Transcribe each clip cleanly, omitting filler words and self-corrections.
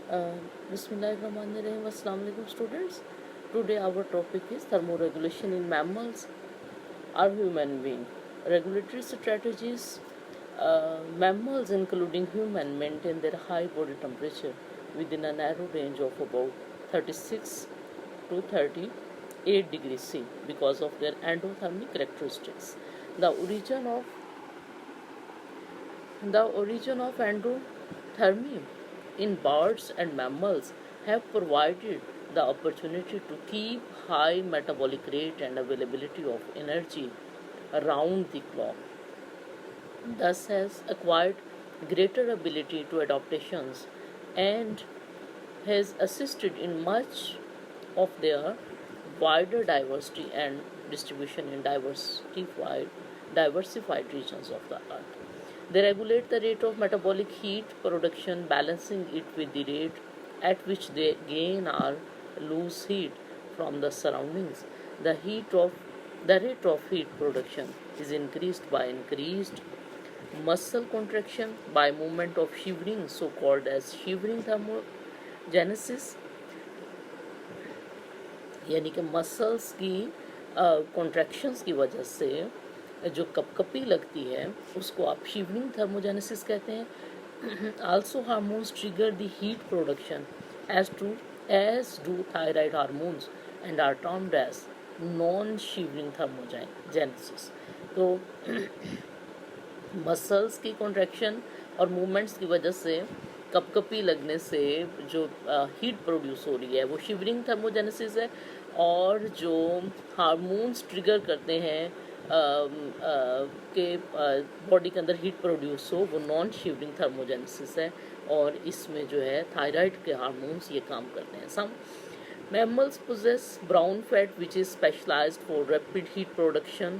Uh, Bismillahirrahmanirrahim. Assalamu alaikum students. Today our topic is thermoregulation in mammals or human being. Regulatory strategies. Mammals including human maintain their high body temperature within a narrow range of about 36 to 38 degrees C because of their endothermic characteristics. The origin of endothermy in birds and mammals have provided the opportunity to keep high metabolic rate and availability of energy around the clock, thus has acquired greater ability to adaptations and has assisted in much of their wider diversity and distribution in diversified regions of the earth. They regulate the rate of metabolic heat production, balancing it with the rate at which they gain or lose heat from the surroundings. The rate of heat production is increased by increased muscle contraction, by movement of shivering, so called as shivering thermogenesis, यानी कि muscles की contractions की वजह से जो कपकपी लगती है उसको आप शिवरिंग थर्मोजेनेसिस कहते हैं. Also hormones trigger the heat production as do thyroid hormones and are termed as non shivering thermogenesis. तो मसल्स की कॉन्ट्रैक्शन और मूवमेंट्स की वजह से कपकपी लगने से जो हीट प्रोड्यूस हो रही है वो शिवरिंग थर्मोजेनेसिस है, और जो हार्मोन्स ट्रिगर करते हैं कि बॉडी के अंदर हीट प्रोड्यूस हो वो नॉन शिवरिंग थर्मोजेनेसिस है, और इसमें जो है थायराइड के हार्मोन्स ये काम करते हैं. सम mammals possess brown fat which is specialized for rapid heat production.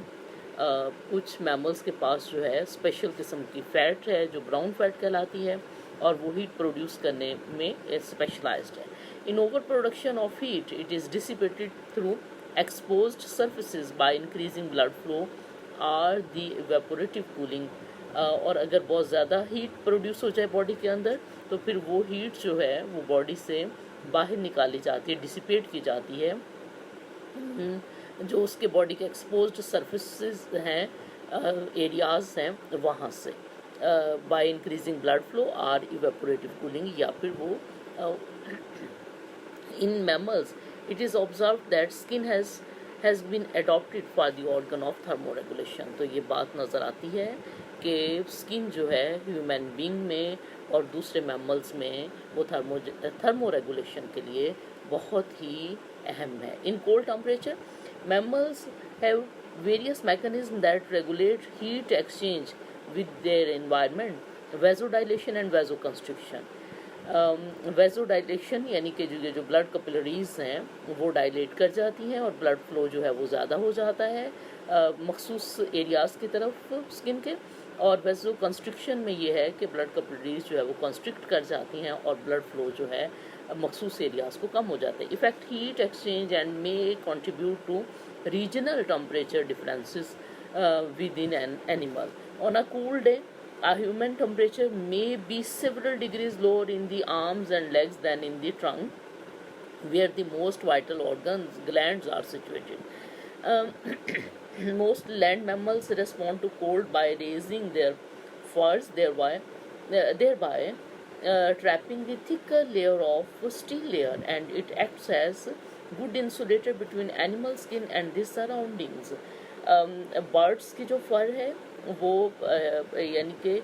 कुछ मैमल्स के पास जो है स्पेशल किस्म की फ़ैट है जो ब्राउन फैट कहलाती है, और वो हीट प्रोड्यूस करने में स्पेशलाइज्ड है. इन over production of heat it is dissipated through exposed surfaces bye increasing blood flow और द इवेपोरेटिव कूलिंग. और अगर बहुत ज़्यादा हीट प्रोड्यूस हो जाए बॉडी के अंदर तो फिर वो हीट जो है वो बॉडी से बाहर निकाली जाती है, डिसिपेट की जाती है. जो उसके बॉडी के एक्सपोज्ड सरफेसेस हैं, एरियाज हैं, वहाँ से बाय इंक्रीजिंग ब्लड फ्लो और इवेपोरेटिव कूलिंग, या फिर वो in mammals it is observe that skin has been adopted for the organ of thermoregulation. तो ये बात नज़र आती है कि स्किन जो है ह्यूमन बींग में और दूसरे मैमल्स में वो थर्मोरेगुलेशन के लिए बहुत ही अहम है. In cold temperature mammals have various mechanisms that regulate heat exchange with their environment, vasodilation and vasoconstriction. Vasodilation यानी कि जो ब्लड कैपिलरीज हैं वो डायलेट कर जाती हैं और ब्लड फ्लो जो है वो ज़्यादा हो जाता है मखसूस एरियाज़ की तरफ स्किन के. और वेजो कंस्ट्रिक्शन में ये है कि ब्लड कैपिलरीज जो है वो कंस्ट्रिक्ट कर जाती हैं और ब्लड फ्लो जो है मखसूस एरियाज़ को कम हो जाता है. Effect heat exchange and may contribute to regional temperature differences within an animal. On a cool day a human temperature may be several degrees lower in the arms and legs than in the trunk, where the most vital organs glands are situated. Most land mammals respond to cold by raising their furs, thereby trapping the thicker layer of steel layer, and it acts as good insulator between animal skin and the surroundings. Birds की जो फर है वो यानी कि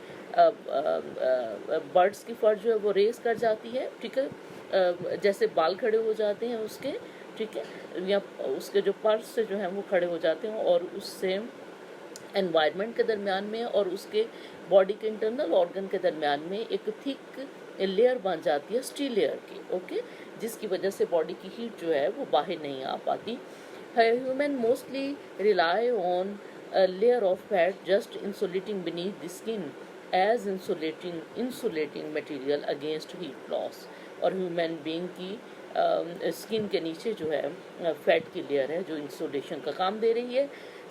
birds की फर जो है वो रेस कर जाती है, ठीक है, जैसे बाल खड़े हो जाते हैं उसके, ठीक है, या उसके जो पर्स से जो है वो खड़े हो जाते हैं, और उससे एनवायरनमेंट के दरमियान में और उसके बॉडी के इंटरनल ऑर्गन के दरमियान में एक थिक लेयर बन जाती है स्टील लेयर की, ओके, जिसकी वजह से बॉडी की हीट जो है वो बाहर नहीं आ पाती. Human mostly rely on a layer of fat just insulating beneath the skin as insulating material against heat loss. और ह्यूमन बीइंग की स्किन के नीचे जो है फैट की लेयर है जो इंसुलेशन का काम दे रही है.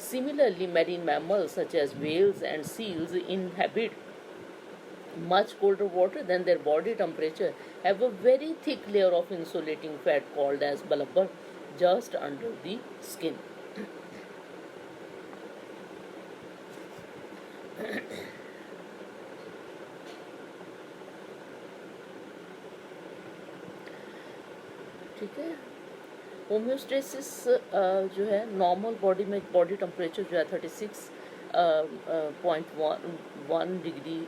Similarly marine mammals such as whales and seals inhabit much colder water than their body temperature have a very thick layer of insulating fat called as blubber just under the skin. ठीक है, homeostasis जो है normal body में body temperature जो है 36.1 degree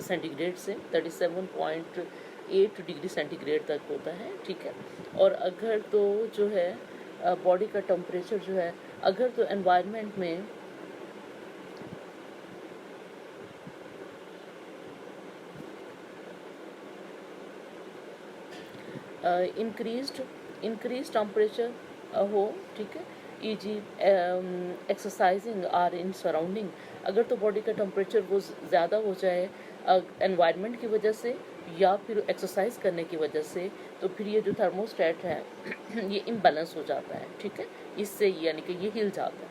centigrade से 37.8 degree centigrade तक होता है, ठीक है। और अगर तो जो है बॉडी का टेम्परेचर जो है, अगर तो एनवायरनमेंट में इंक्रीज टेम्परेचर हो, ठीक है, ई.जी. एक्सरसाइजिंग आर इन सराउंडिंग, अगर तो बॉडी का टेम्परेचर वो ज़्यादा हो जाए एनवायरनमेंट की वजह से या फिर एक्सरसाइज करने की वजह से, तो फिर ये जो थर्मोस्टेट है ये इम्बैलेंस हो जाता है, ठीक है। इससे यानी कि ये हिल जाता है,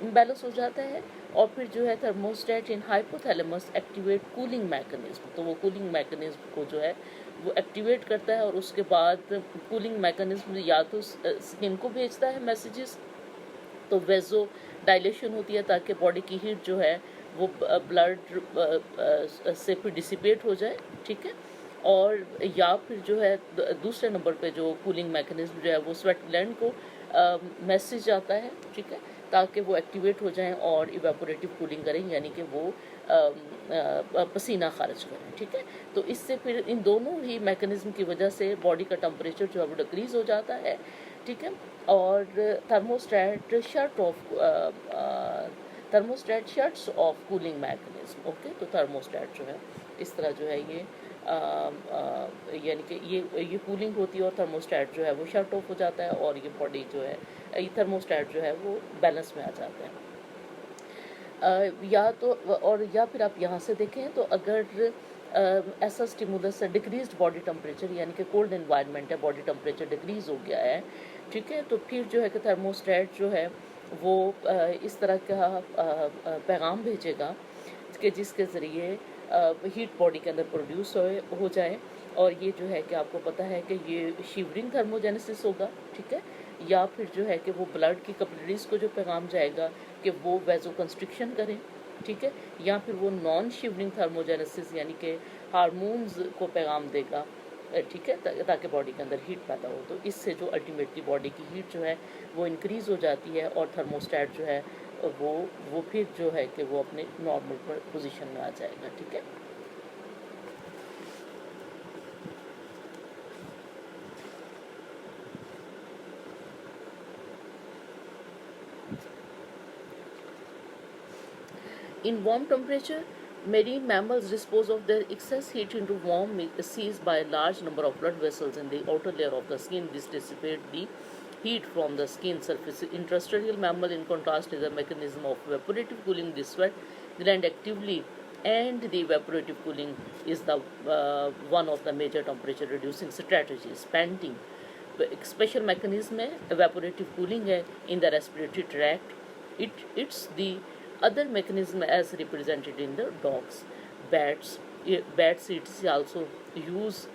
इम्बैलेंस हो जाता है। और फिर जो है थर्मोस्टेट इन हाइपोथैलेमस एक्टिवेट कूलिंग मैकेनिज्म, तो वो कूलिंग मैकेनिज्म को जो है वो एक्टिवेट करता है और उसके बाद कूलिंग मैकेनिज्म या तो स्किन को भेजता है मैसेजेस, तो वेजो डायलेशन होती है ताकि बॉडी की हीट जो है वो ब्लड से फिर डिसिपेट हो जाए, ठीक है। और या फिर जो है दूसरे नंबर पे जो कूलिंग मैकेनिज्म जो है वो स्वेट ग्लैंड को मैसेज आता है, ठीक है, ताकि वो एक्टिवेट हो जाएं और इवेपोरेटिव कूलिंग करें, यानी कि वो पसीना खारिज करें, ठीक है। तो इससे फिर इन दोनों ही मैकेनिज्म की वजह से बॉडी का टेम्परेचर जो है वो डिक्रीज हो जाता है, ठीक है। और thermostat shuts of cooling mechanism, okay. तो थर्मोस्टेट जो है इस तरह जो है ये यानी कि ये कूलिंग होती है और थर्मोस्टेट जो है वो शट ऑफ हो जाता है और ये बॉडी जो है ये थर्मोस्टेट जो है वो बैलेंस में आ जाता है। या तो और या फिर आप यहाँ से देखें तो अगर ऐसा स्टिमुलस है डिक्रीज्ड बॉडी टेम्परेचर, यानी कि कोल्ड एनवायरनमेंट है, बॉडी टेम्परेचर डिक्रीज हो गया है, ठीक है, तो फिर जो है कि थर्मोस्टेट जो है वो इस तरह का पैगाम भेजेगा कि जिसके ज़रिए हीट बॉडी के अंदर प्रोड्यूस हो जाए। और ये जो है कि आपको पता है कि ये शिवरिंग थर्मोजेनेसिस होगा, ठीक है। या फिर जो है कि वो ब्लड की कैपिलरीज को जो पैगाम जाएगा कि वो वेजो कंस्ट्रिक्शन करें, ठीक है। या फिर वो नॉन शिवरिंग थर्मोजेनेसिस यानी कि हार्मोन्स को पैगाम देगा, ठीक है, ताकि बॉडी के अंदर हीट पैदा हो। तो इससे जो अल्टीमेटली बॉडी की हीट जो है वो इंक्रीज़ हो जाती है और थर्मोस्टेट जो है वो फिर जो है कि वो अपने नॉर्मल पोजीशन में आ जाएगा, ठीक है। In warm temperature, marine mammals dispose of their excess heat into warm seas by a large number of blood vessels in the outer layer of the skin. This dissipates the heat from the skin surface. In terrestrial mammal, in contrast, is a mechanism of evaporative cooling. The sweat gland actively and the evaporative cooling is the one of the major temperature reducing strategies. Panting, special mechanism है, evaporative cooling है in the respiratory tract. It's the other mechanism as represented in the dogs. Bats also use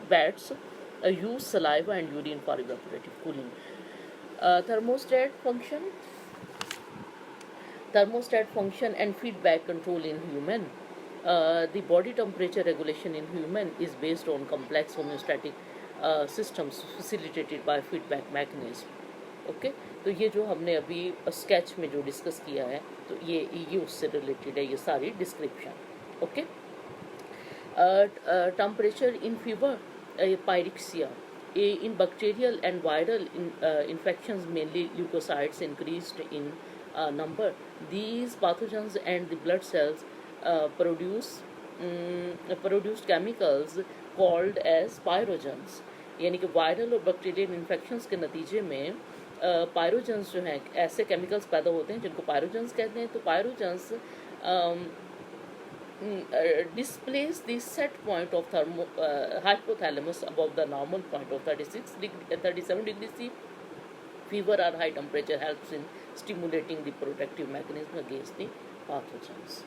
bats use saliva and urine for evaporative cooling. Thermostat function and feedback control in human. The body temperature regulation in human is based on complex homeostatic systems facilitated by feedback mechanism. Okay, तो ये जो हमने अभी sketch में जो discuss किया है तो ये उससे रिलेटेड है ये सारी description, okay. Temperature in fever, pyrexia, in bacterial and viral infections mainly leukocytes increased in number. These pathogens and the blood cells produced chemicals called as pyrogens, यानी कि वायरल और बैक्टीरियल इन्फेक्शंस के नतीजे में pyrogens जो हैं ऐसे chemicals पैदा होते हैं जिनको पायरोजेंस कहते हैं। तो pyrogens displace the set point of hypothalamus above the normal point of 37 degrees C. Fever or high temperature helps in stimulating the protective mechanism against the pathogens.